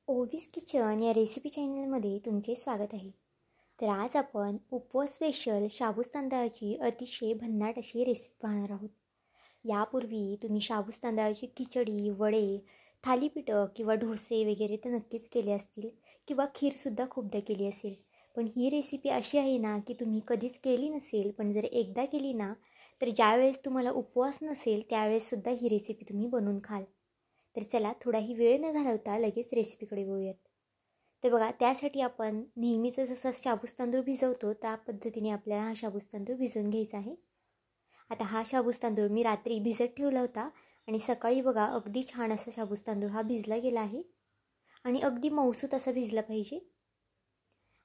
ओवीज kitchen या recipe चॅनलमध्ये तुमचे स्वागत आहे. तर आज आपण उपवास स्पेशल शाबूस तांदळाची अतिशय भन्नाट अशी रेसिपी पाहणार आहोत. यापूर्वी तुम्ही शाबूस तांदळाची खिचडी, वडे, थालीपीठं किंवा डोसे वगैरे तर नक्कीच केले असतील किंवा खीरसुद्धा खूपदा केली असेल. पण ही रेसिपी अशी आहे ना की तुम्ही कधीच केली नसेल, पण जर एकदा केली ना तर ज्यावेळेस तुम्हाला उपवास नसेल त्यावेळेससुद्धा ही रेसिपी तुम्ही बनवून खाल. तर चला थोडाही वेळ न घालवता लगेच रेसिपीकडे वळूयात. तर बघा, त्यासाठी आपण नेहमीचं जसं शाबूस तांदूळ भिजवतो त्या पद्धतीने आपल्याला हा शाबूस तांदूळ भिजवून घ्यायचा आहे. आता हा शाबूस तांदूळ मी रात्री भिजत ठेवला होता आणि सकाळी बघा अगदी छान असा शाबूस तांदूळ हा भिजला गेला आहे आणि अगदी मऊसूत असा भिजला पाहिजे.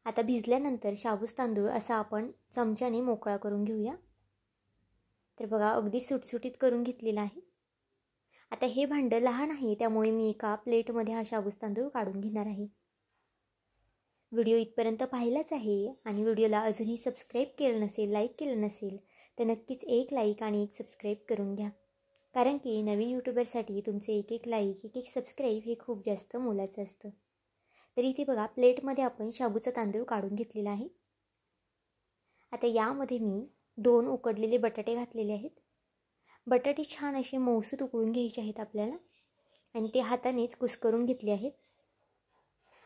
आता भिजल्यानंतर शाबूस तांदूळ असा आपण चमच्याने मोकळा करून घेऊया. तर बघा अगदी सुटसुटीत करून घेतलेला आहे. आता हे भांडं लहान आहे त्यामुळे मी एका प्लेटमध्ये हा शाबूस तांदूळ काढून घेणार आहे. व्हिडिओ इथपर्यंत पाहिलाच आहे आणि व्हिडिओला अजूनही सबस्क्राईब केलं नसेल, लाईक केलं नसेल तर नक्कीच एक लाईक आणि एक सबस्क्राईब करून घ्या. कारण की नवीन यूट्यूबरसाठी तुमचे एक एक लाईक, एक एक सबस्क्राईब हे खूप जास्त मोलाचं असतं. तर इथे बघा प्लेटमध्ये आपण शाबूचा तांदूळ काढून घेतलेला आहे. आता यामध्ये मी 2 उकडलेले बटाटे घातलेले आहेत. बटाटे छान असे मऊसूत उकळून घ्यायचे आहेत आपल्याला आणि ते हातानेच कुस्करून घेतले आहेत.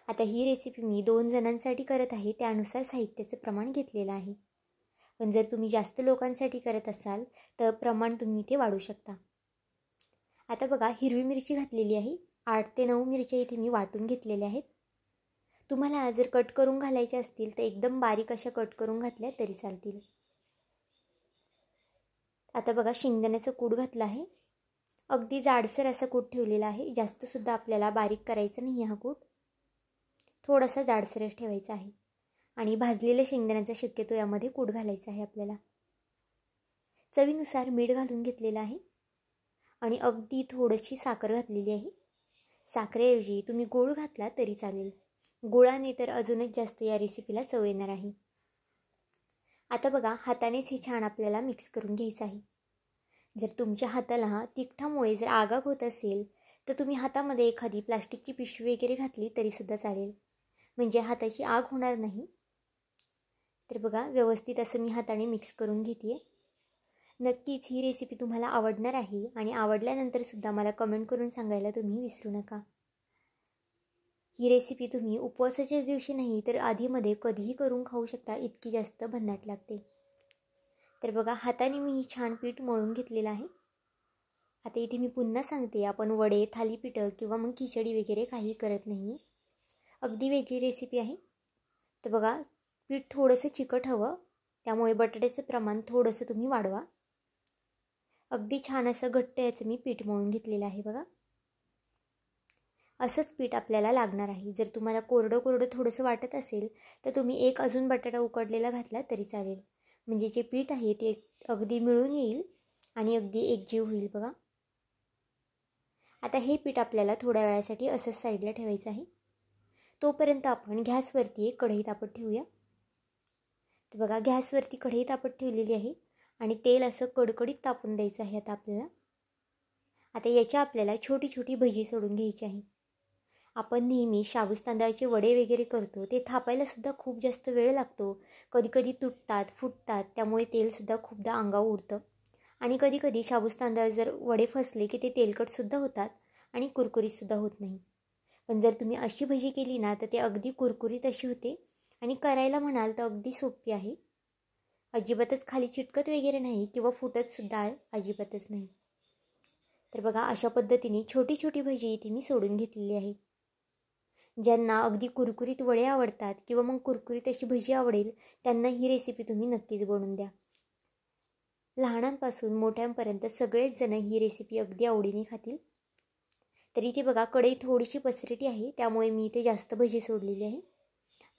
आता ही रेसिपी मी 2 जणांसाठी करत आहे, त्यानुसार साहित्याचं प्रमाण घेतलेलं आहे. पण जर तुम्ही जास्त लोकांसाठी करत असाल तर प्रमाण तुम्ही इथे वाढवू शकता. आता बघा हिरवी मिरची घातलेली आहे. 8 ते 9 मिरच्या इथे मी वाटून घेतलेल्या आहेत. तुम्हाला जर कट करून घालायच्या असतील तर एकदम बारीक अशा कट करून घातल्या तरी चालतील. आता बघा शेंगदाण्याचं कूट घातलं आहे. अगदी जाडसर असा कूट ठेवलेला आहे. जास्तसुद्धा आपल्याला बारीक करायचं नाही हा कूट, थोडासा जाडसरच ठेवायचा आहे. आणि भाजलेल्या शेंगदाण्याचा शक्यतो यामध्ये कूट घालायचा आहे आपल्याला. चवीनुसार मीठ घालून घेतलेलं आहे आणि अगदी थोडीशी साखर घातलेली आहे. साखरेऐवजी तुम्ही गूळ घातला तरी चालेल. गुळाने तर अजूनच जास्त या रेसिपीला चव येणार आहे. आता बघा हातानेच हे छान आपल्याला मिक्स करून घ्यायचं आहे. जर तुमच्या हाताला तिखटामुळे जर आगाग होत असेल तर तुम्ही हातामध्ये एखादी प्लास्टिकची पिशवी वगैरे घातली तरीसुद्धा चालेल, म्हणजे हाताची आग होणार नाही. तर बघा व्यवस्थित असं मी हाताने मिक्स करून घेते. नक्कीच ही रेसिपी तुम्हाला आवडणार आहे आणि आवडल्यानंतरसुद्धा मला कमेंट करून सांगायला तुम्ही विसरू नका. ही रेसिपी तुम्ही उपवासाच्या दिवशी नाही तर आधीमध्ये कधीही करून खाऊ शकता, इतकी जास्त भन्नाट लागते. तर बघा हाताने मी ही छान पीठ मळून घेतलेलं आहे. आता इथे मी पुन्हा सांगते, आपण वडे, थालीपीठं किंवा मग खिचडी वगैरे काही करत नाही, अगदी वेगळी रेसिपी आहे. तर बघा पीठ थोडंसं चिकट हवं, त्यामुळे बटाट्याचं प्रमाण थोडंसं तुम्ही वाढवा. अगदी छान असं घट्ट याचं मी पीठ मळून घेतलेलं आहे. बघा असंच पीठ आपल्याला लागणार आहे. जर तुम्हाला कोरडं कोरडं थोडंसं वाटत असेल तर तुम्ही एक अजून बटाटा उकडलेला घातला तरी चालेल, म्हणजे जे पीठ आहे ते अगदी मिळून येईल आणि अगदी एकजीव होईल. बघा आता हे पीठ आपल्याला थोड्या वेळासाठी असंच साईडला ठेवायचं आहे. तोपर्यंत आपण गॅसवरती एक कढई तापत ठेवूया. तर बघा गॅसवरती कढई तापत ठेवलेली आहे आणि तेल असं कडकडीत तापून द्यायचं आहे आता आपल्याला. आता याच्या आपल्याला छोटी छोटी भजी सोडून घ्यायची आहे. आपण नेहमी शाबूस तांदळाचे वडे वगैरे करतो, ते थापायलासुद्धा खूप जास्त वेळ लागतो. कधीकधी तुटतात, फुटतात, त्यामुळे तेलसुद्धा खूपदा अंगावर उडतं आणि कधीकधी शाबूस तांदळ जर वडे फसले की ते तेलकटसुद्धा होतात आणि कुरकुरीतसुद्धा होत नाही. पण जर तुम्ही अशी भजी केली ना तर ते अगदी कुरकुरीत अशी होते आणि करायला म्हणाल तर अगदी सोपी आहे. अजिबातच खाली चिटकत वगैरे नाही किंवा फुटतसुद्धा अजिबातच नाही. तर बघा अशा पद्धतीने छोटी छोटी भजी इथे मी सोडून घेतलेली आहे. ज्यांना अगदी कुरकुरीत वडे आवडतात किंवा मग कुरकुरीत अशी भजी आवडेल त्यांना ही रेसिपी तुम्ही नक्कीच बनवून द्या. लहानांपासून मोठ्यांपर्यंत सगळेच जण ही रेसिपी अगदी आवडीने खातील. तर इथे बघा कढई थोडीशी पसरटी आहे, त्यामुळे मी इथे जास्त भजी सोडलेली आहे.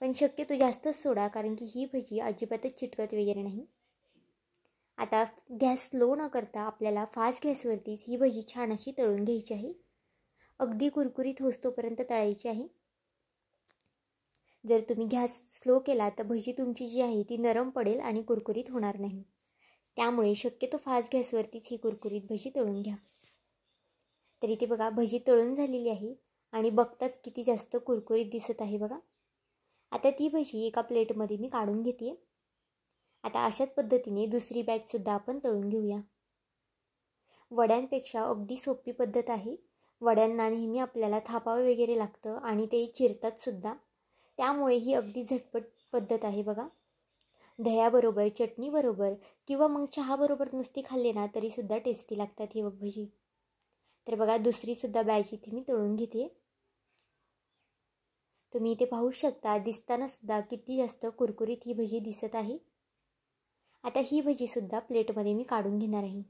पण शक्यतो जास्तच सोडा, कारण की ही भजी अजिबातच चिटकत वगैरे नाही. आता गॅस स्लो न करता आपल्याला फास्ट गॅसवरतीच ही भजी छान अशी तळून घ्यायची आहे. अगदी कुरकुरीत होतोपर्यंत तळायची आहे. जर तुम्ही गॅस स्लो केला तर भजी तुमची जी आहे ती नरम पडेल आणि कुरकुरीत होणार नाही. त्यामुळे शक्यतो फास्ट गॅसवरतीच ही कुरकुरीत भजी तळून घ्या. तर इथे बघा भजी तळून झालेली आहे आणि बघताच किती जास्त कुरकुरीत दिसत आहे बघा. आता ती भजी एका प्लेटमध्ये मी काढून घेते. आता अशाच पद्धतीने दुसरी बॅचसुद्धा आपण तळून घेऊया. वड्यांपेक्षा अगदी सोपी पद्धत आहे. वड्यांना नेहमी आपल्याला थापावे वगैरे लागतं आणि ते चिरतातसुद्धा, त्यामुळे ही अगदी झटपट पद्धत आहे बघा. दह्याबरोबर, चटणीबरोबर किंवा मग चहाबरोबर नुसती खाल्ली ना तरीसुद्धा टेस्टी लागतात ही भजी. तर बघा दुसरीसुद्धा बॅच इथे मी तळून घेते. तुम्ही इथे पाहू शकता, दिसतानासुद्धा किती जास्त कुरकुरीत ही भजी दिसत आहे. आता ही भजीसुद्धा प्लेटमध्ये मी काढून घेणार आहे.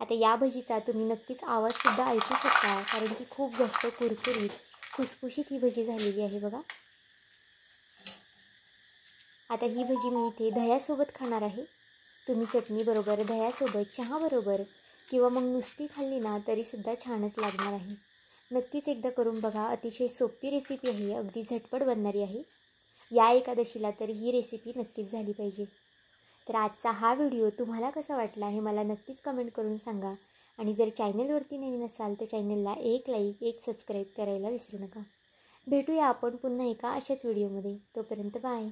आता या भजीचा तुम्ही नक्कीच आवाजसुद्धा ऐकू शकता, कारण की खूप जास्त कुरकुरीत खुसखुशीत ही भजी झालेली आहे बघा. आता ही भजी मी इथे दह्यासोबत खाणार आहे. तुम्ही चटणीबरोबर, दह्यासोबत, चहाबरोबर किंवा मग नुसती खाल्ली ना तरीसुद्धा छानच लागणार आहे. नक्कीच एकदा करून बघा. अतिशय सोपी रेसिपी आहे, अगदी झटपट बनणारी आहे. या एकादशीला तर ही रेसिपी नक्कीच झाली पाहिजे. तर आजचा हा व्हिडिओ तुम्हाला कसा वाटला हे मला नक्कीच कमेंट करून सांगा. आणि जर चॅनलवरती नवीन असाल तर चॅनलला एक लाईक, एक सबस्क्राईब करायला विसरू नका. भेटूया आपण पुन्हा एका अशाच व्हिडिओमध्ये. तोपर्यंत बाय.